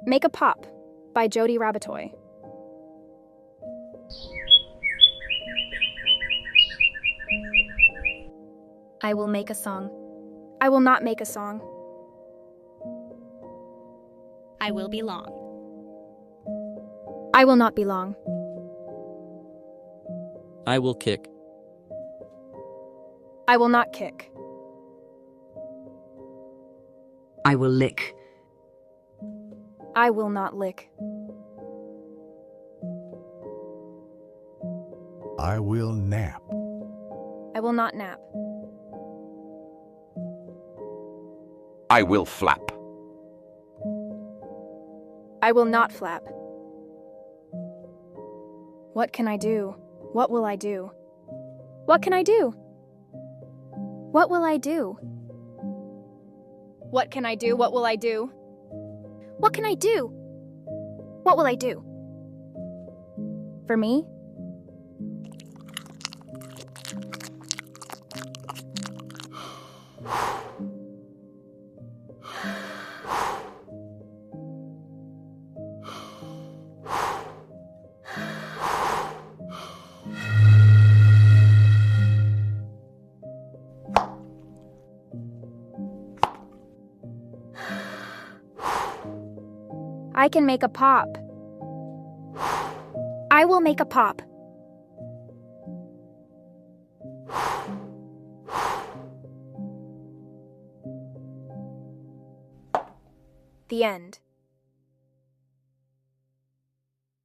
Make a Pop by Jodi Rabitoy. I will make a song. I will not make a song. I will be long. I will not be long. I will kick. I will not kick. I will lick. I will not lick. I will nap. I will not nap. I will flap. I will not flap. What can I do? What will I do? What can I do? What will I do? What can I do? What will I do? What can I do? What will I do? For me? I can make a pop. I will make a pop. The end.